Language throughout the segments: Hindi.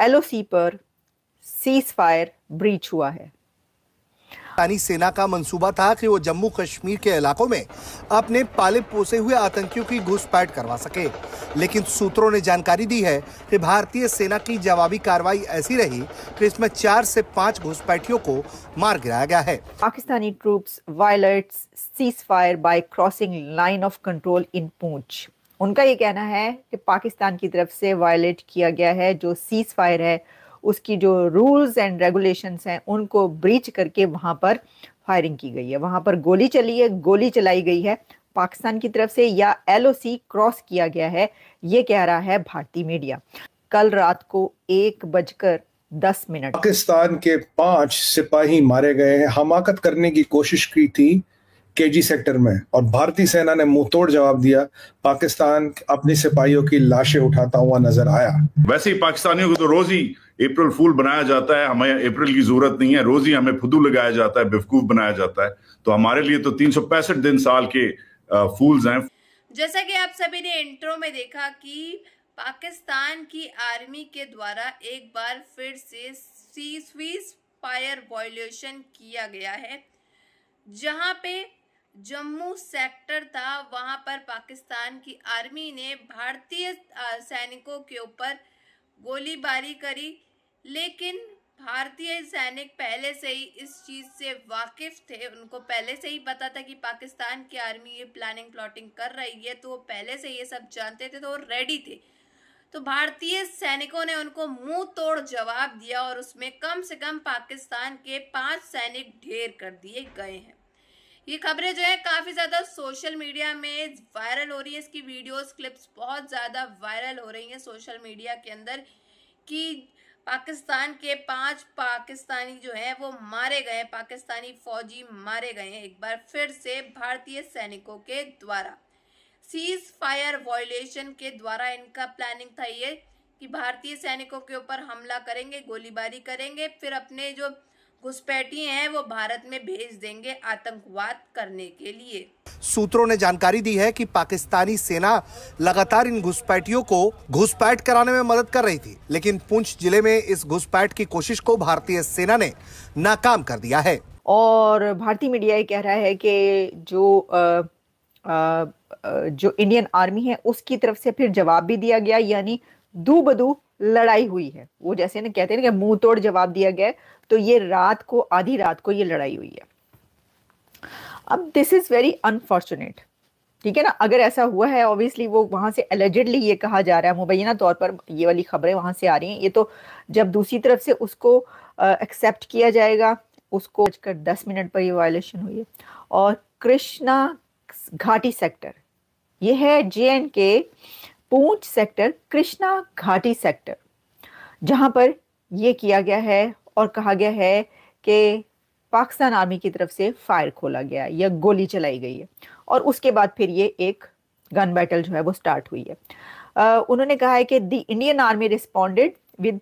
एलओसी पर सीज फायर ब्रीच हुआ है। पाकिस्तानी सेना का मंसूबा था कि वो जम्मू कश्मीर के इलाकों में अपने पाले पोसे हुए आतंकियों की घुसपैठ करवा सके, लेकिन सूत्रों ने जानकारी दी है कि भारतीय सेना की जवाबी कार्रवाई ऐसी रही कि इसमें 4 से 5 घुसपैठियों को मार गिराया गया है। Pakistani troops violets cease fire bye crossing line of control इन पूंछ। उनका ये कहना है कि पाकिस्तान की तरफ से वायलेट किया गया है जो सीज फायर है, उसकी जो रूल्स एंड रेगुलेशंस हैं उनको ब्रीच करके वहां पर फायरिंग की गई है, वहां पर गोली चली है, गोली चलाई गई है पाकिस्तान की तरफ से या एलओसी क्रॉस किया गया है, ये कह रहा है भारतीय मीडिया। कल रात को 1:10 पाकिस्तान के 5 सिपाही मारे गए हैं। हमाकत करने की कोशिश की थी केजी सेक्टर में और भारतीय सेना ने मुंह तोड़ जवाब दिया। पाकिस्तान अपने सिपाहियों की लाशें उठाता हुआ नजर आया। वैसे ही पाकिस्तानियों को तो रोज ही अप्रैल फूल बनाया जाता है, हमें अप्रैल की जरूरत नहीं है, रोज ही हमें फुदू लगाया जाता है, बेवकूफ बनाया जाता है। तो हमारे लिए तो 365 दिन साल के फूल्स हैं। जैसा कि आप सभी ने इंट्रो में देखा कि पाकिस्तान की आर्मी के द्वारा एक बार फिर से सीज फायर वायलेशन किया गया है। जहां पे जम्मू सेक्टर था वहां पर पाकिस्तान की आर्मी ने भारतीय सैनिकों के ऊपर गोलीबारी करी, लेकिन भारतीय सैनिक पहले से ही इस चीज से वाकिफ थे। उनको पहले से ही पता था कि पाकिस्तान की आर्मी ये प्लानिंग प्लॉटिंग कर रही है, तो वो पहले से ये सब जानते थे, तो वो रेडी थे। तो भारतीय सैनिकों ने उनको मुंह तोड़ जवाब दिया और उसमें कम से कम पाकिस्तान के 5 सैनिक ढेर कर दिए गए हैं। ये खबरें जो है काफी ज्यादा सोशल मीडिया में वायरल हो रही है, इसकी वीडियोस क्लिप्स बहुत ज्यादा वायरल हो रही हैं सोशल मीडिया के अंदर कि पाकिस्तान के 5 पाकिस्तानी जो है वो मारे गए, पाकिस्तानी फौजी मारे गए हैं एक बार फिर से भारतीय सैनिकों के द्वारा। सीज फायर वायलेशन के द्वारा इनका प्लानिंग था ये कि भारतीय सैनिकों के ऊपर हमला करेंगे, गोलीबारी करेंगे, फिर अपने जो घुसपैठिए हैं वो भारत में भेज देंगे आतंकवाद करने के लिए। सूत्रों ने जानकारी दी है कि पाकिस्तानी सेना लगातार इन घुसपैठियों को घुसपैठ कराने में मदद कर रही थी, लेकिन पुंछ जिले में इस घुसपैठ की कोशिश को भारतीय सेना ने नाकाम कर दिया है। और भारतीय मीडिया ये कह रहा है कि जो इंडियन आर्मी है उसकी तरफ से फिर जवाब भी दिया गया, यानी दू बदू लड़ाई हुई है। वो जैसे ना कहते हैं ना कि मुंह तोड़ जवाब दिया गया, तो ये आधी रात को ये लड़ाई हुई है। अब दिस इज वेरी अनफॉर्चुनेट, ठीक है ना। अगर ऐसा हुआ है, ऑब्वियसली वो वहां से एलिजिडली ये कहा जा रहा है, मुबैना तौर पर ये वाली खबरें वहां से आ रही हैं। ये तो जब दूसरी तरफ से उसको एक्सेप्ट किया जाएगा, उसको 10 पर ये वायलेशन हुई है। और कृष्णा घाटी सेक्टर, ये है JNK पूंछ सेक्टर, कृष्णा घाटी सेक्टर, जहां पर यह किया गया है और कहा गया है कि पाकिस्तान आर्मी की तरफ से फायर खोला गया या गोली चलाई गई है और उसके बाद फिर ये एक गन बैटल जो है वो स्टार्ट हुई है। उन्होंने कहा है कि the Indian army responded with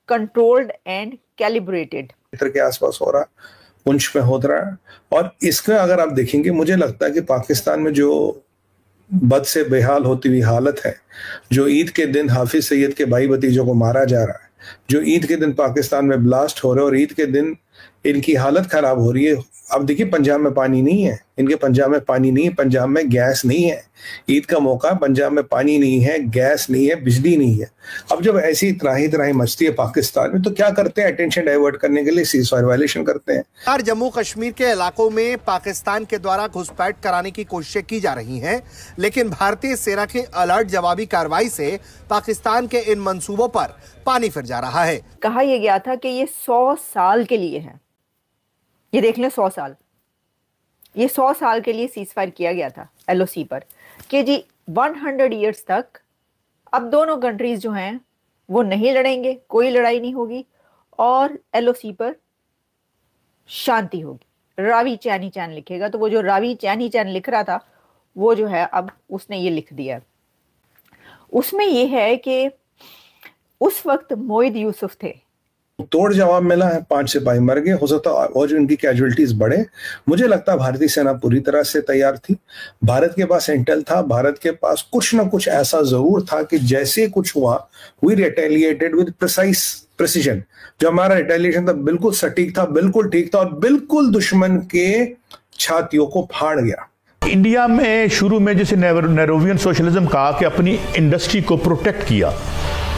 controlled and calibrated. के आसपास हो रहा, पुंछ में हो रहा है। और इसका अगर आप देखेंगे, मुझे लगता है कि पाकिस्तान में जो बद से बेहाल होती हुई हालत है, जो ईद के दिन हाफिज सईद के भाई भतीजों को मारा जा रहा है, जो ईद के दिन पाकिस्तान में ब्लास्ट हो रहे हैं और ईद के दिन इनकी हालत खराब हो रही है। अब देखिए, पंजाब में पानी नहीं है, इनके पंजाब में पानी नहीं है, पंजाब में गैस नहीं है। ईद का मौका, पंजाब में पानी नहीं है, गैस नहीं है, बिजली नहीं है। अब जब ऐसी त्राही मचती है पाकिस्तान में, तो क्या करते हैं? अटेंशन डाइवर्ट करने के लिए सीज फायर वायलेशन करते हैं। जम्मू कश्मीर के इलाकों में पाकिस्तान के द्वारा घुसपैठ कराने की कोशिशें की जा रही हैं, लेकिन भारतीय सेना के अलर्ट जवाबी कार्रवाई से पाकिस्तान के इन मंसूबों पर पानी फिर जा रहा है। कहा यह गया था कि ये 100 साल के लिए है। ये देख लें, 100 साल, ये 100 साल के लिए सीज फायर किया गया था LOC पर कि जी 100 ईयर्स तक अब दोनों कंट्रीज जो हैं वो नहीं लड़ेंगे, कोई लड़ाई नहीं होगी और LOC पर शांति होगी। रावी चैनी चैन लिखेगा, तो वो जो रावी चैनी चैन लिख रहा था वो जो है अब उसने ये लिख दिया। उसमें ये है कि उस वक्त मोइद यूसुफ थे तोड़ जवाब मिला है, 5 सिपाही मर गए, हो सकता है और जो इनकी कैजुअलिटीज बढ़े। मुझे लगता है भारतीय सेना पूरी तरह से तैयार थी, भारत के पास इंटेल था, भारत के पास कुछ ना कुछ ऐसा जरूर था कि जैसे कुछ हुआ वी रिटेलिएटेड विद प्रिसीजन। जो हमारा रिटेलिएशन था बिल्कुल सटीक था, बिल्कुल ठीक था और बिल्कुल दुश्मन के छातियों को फाड़ गया। इंडिया में शुरू में जैसे नेरोवियन सोशलिज्म कहा कि अपनी इंडस्ट्री को प्रोटेक्ट किया,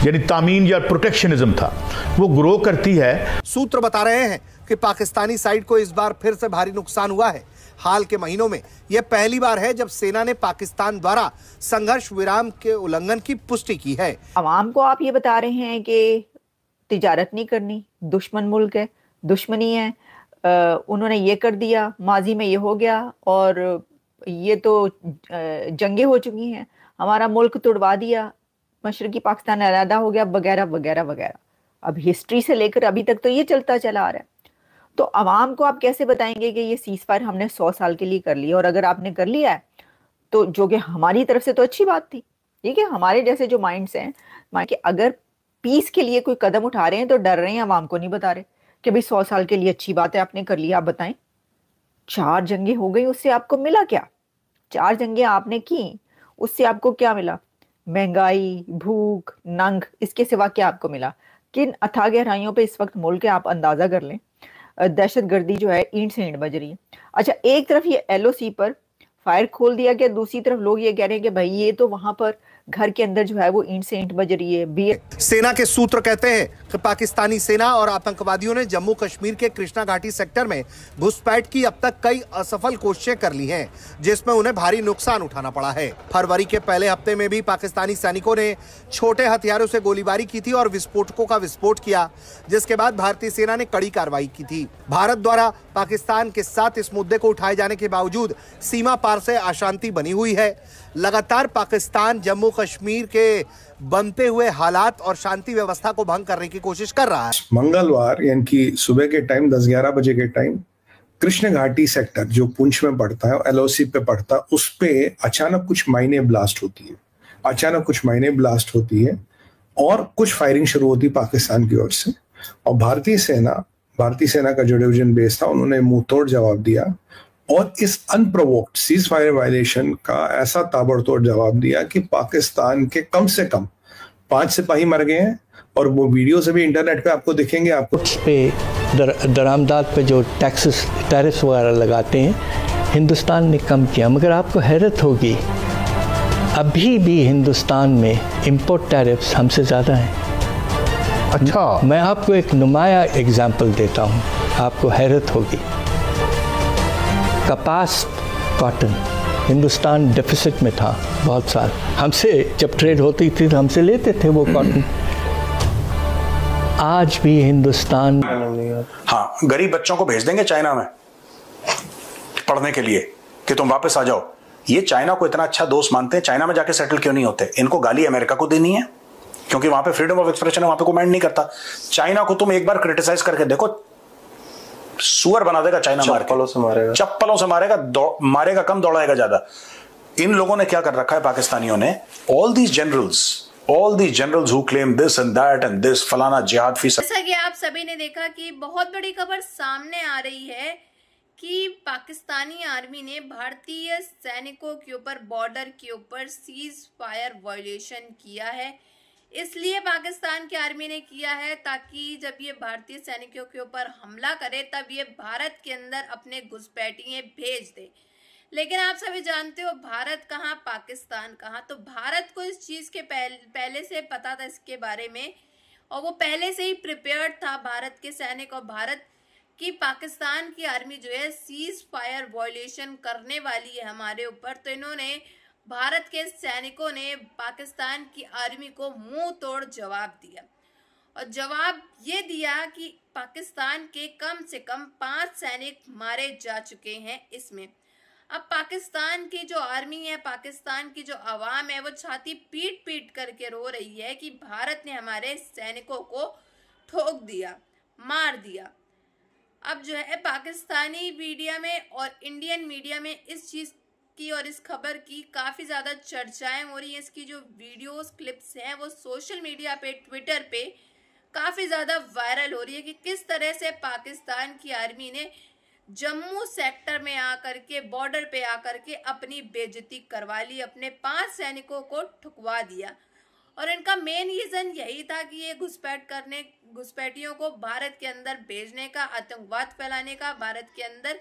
यानी तामीन या प्रोटेक्शनिज्म था, वो ग्रो करती है। सूत्र बता रहे हैं कि पाकिस्तानी साइड को इस बार फिर से भारी नुकसान हुआ है। हाल के महीनों में यह पहली बार है जब सेना ने पाकिस्तान द्वारा संघर्ष विराम के उल्लंघन की पुष्टि की है। आवाम को आप ये बता रहे हैं कि तिजारत नहीं करनी, दुश्मन मुल्क है, दुश्मनी है, उन्होंने ये कर दिया, माजी में ये हो गया और ये तो जंगें हो चुकी हैं, हमारा मुल्क तुड़वा दिया, मशरकी पाकिस्तान अलहदा हो गया, वगैरह वगैरह वगैरह। अब हिस्ट्री से लेकर अभी तक तो ये चलता चला आ रहा है। तो अवाम को आप कैसे बताएंगे कि ये सीज फायर हमने 100 साल के लिए कर लिया, और अगर आपने कर लिया है तो जो कि हमारी तरफ से तो अच्छी बात थी, ठीक है, हमारे जैसे जो माइंड्स हैं कि अगर पीस के लिए कोई कदम उठा रहे हैं तो डर रहे हैं, अवाम को नहीं बता रहे कि भाई 100 साल के लिए अच्छी बात है, आपने कर लिया। आप बताएं, 4 जंगें हो गई, उससे आपको मिला क्या? 4 जंगें आपने की, उससे आपको क्या मिला? महंगाई, भूख, नंग, इसके सिवा क्या आपको मिला? किन अथाह गहराइयों पे इस वक्त मुल्क है, आप अंदाजा कर लें। दहशतगर्दी जो है ईंट से ईंट बज रही है। अच्छा, एक तरफ ये LOC पर फायर खोल दिया गया, दूसरी तरफ लोग ये कह रहे हैं कि भाई ये तो वहां पर घर के अंदर जो है वो ईंट से ईंट बज रही है। सेना के सूत्र कहते हैं कि पाकिस्तानी सेना और आतंकवादियों ने जम्मू कश्मीर के कृष्णा घाटी सेक्टर में घुसपैठ की अब तक कई असफल कोशिशें कर ली हैं, जिसमें उन्हें भारी नुकसान उठाना पड़ा है। फरवरी के पहले हफ्ते में भी पाकिस्तानी सैनिकों ने छोटे हथियारों से गोलीबारी की थी और विस्फोटकों का विस्फोट किया, जिसके बाद भारतीय सेना ने कड़ी कार्रवाई की थी। भारत द्वारा पाकिस्तान के साथ इस मुद्दे को उठाए जाने के बावजूद सीमा पार से अशांति बनी हुई है। लगातार पाकिस्तान जम्मू कश्मीर के बनते हुए हालात और शांति व्यवस्था को भंग करने की कोशिश कर रहा है। मंगलवार यानी कि सुबह के टाइम 10-11 बजे के टाइम कृष्ण घाटी सेक्टर जो पुंछ में पड़ता है, LOC पे पड़ता है, उस पे अचानक कुछ माइने ब्लास्ट होती है और कुछ फायरिंग शुरू होती है पाकिस्तान की ओर से। और भारतीय सेना का जो डिवीजन बेस था, उन्होंने मुंह तोड़ जवाब दिया और इस अनप्रोवोक्ड सीज फायर वायलेशन का ऐसा ताबड़तोड़ जवाब दिया कि पाकिस्तान के कम से कम 5 सिपाही मर गए हैं। और वो वीडियो से भी इंटरनेट पे आपको दिखेंगे। आपको पे दरामदात पे जो टैरिफ्स वगैरह लगाते हैं, हिंदुस्तान ने कम किया। मगर आपको हैरत होगी, अभी भी हिंदुस्तान में इंपोर्ट टैरिफ्स हमसे ज़्यादा हैं। अच्छा, मैं आपको एक नुमाया एग्जाम्पल देता हूँ, आपको हैरत होगी। कपास, कॉटन, हिंदुस्तान डेफिसिट में था बहुत साल। हमसे जब ट्रेड होती थी तो हमसे लेते थे वो कॉटन। आज भी हिंदुस्तान, हाँ, गरीब बच्चों को भेज देंगे चाइना में पढ़ने के लिए कि तुम वापस आ जाओ। ये चाइना को इतना अच्छा दोस्त मानते हैं, चाइना में जाके सेटल क्यों नहीं होते? इनको गाली अमेरिका को देनी है क्योंकि वहां पे फ्रीडम ऑफ एक्सप्रेशन है, वहां पे कोई माइंड नहीं करता। चाइना को तुम एक बार क्रिटिसाइज करके देखो, सुअर बना देगा चाइना, चप्पलों से मारेगा कम, दौड़ाएगा ज्यादा। इन लोगों ने क्या कर रखा है पाकिस्तानियों ने, all these generals who claim this and that and this, फलाना जिहाद फी। जैसा कि आप सभी ने देखा कि बहुत बड़ी खबर सामने आ रही है कि पाकिस्तानी आर्मी ने भारतीय सैनिकों के ऊपर, बॉर्डर के ऊपर सीज फायर वायलेशन किया है। इसलिए पाकिस्तान की आर्मी ने किया है ताकि जब ये भारतीय सैनिकों के ऊपर हमला करे तब ये भारत के अंदर अपने घुसपैठिए भेज दे। लेकिन आप सभी जानते हो भारत कहाँ, पाकिस्तान कहाँ। तो भारत को इस चीज़ के पहले से पता था इसके बारे में, और वो पहले से ही प्रिपेयर्ड था, भारत के सैनिक। और भारत की पाकिस्तान की आर्मी जो है सीज फायर वायलेशन करने वाली है हमारे ऊपर। तो इन्होंने, भारत के सैनिकों ने पाकिस्तान की आर्मी को मुंह तोड़ जवाब दिया, और जवाब ये दिया कि पाकिस्तान के कम से कम 5 सैनिक मारे जा चुके हैं इसमें। अब पाकिस्तान की जो आर्मी है, पाकिस्तान की जो आवाम है, वो छाती पीट पीट करके रो रही है कि भारत ने हमारे सैनिकों को ठोक दिया, मार दिया। अब जो है पाकिस्तानी मीडिया में और इंडियन मीडिया में इस चीज़ की और इस खबर की काफ़ी ज़्यादा चर्चाएं हो रही हैं। इसकी जो वीडियोस क्लिप्स हैं वो सोशल मीडिया पे, ट्विटर पे काफी ज्यादा वायरल हो रही है कि किस तरह से पाकिस्तान की आर्मी ने जम्मू सेक्टर में आकर के, बॉर्डर पे आकर के अपनी बेइज्जती करवा ली, अपने 5 सैनिकों को ठुकवा दिया। और इनका मेन रीजन यही था कि ये घुसपैठियों को भारत के अंदर भेजने का, आतंकवाद फैलाने का, भारत के अंदर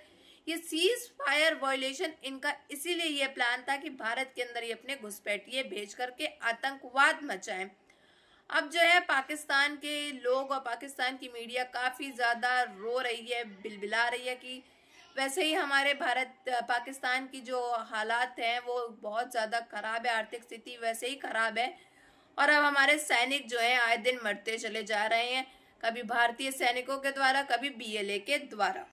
ये सीज फायर वायलेशन, इनका इसीलिए ये प्लान था कि भारत के अंदर ये अपने घुसपैठिए भेज करके आतंकवाद मचाएं। अब जो है पाकिस्तान के लोग और पाकिस्तान की मीडिया काफी ज्यादा रो रही है, बिलबिला रही है कि वैसे ही हमारे पाकिस्तान की जो हालात हैं वो बहुत ज्यादा खराब है, आर्थिक स्थिति वैसे ही खराब है। और अब हमारे सैनिक जो है आए दिन मरते चले जा रहे हैं, कभी भारतीय सैनिकों के द्वारा, कभी BLA के द्वारा।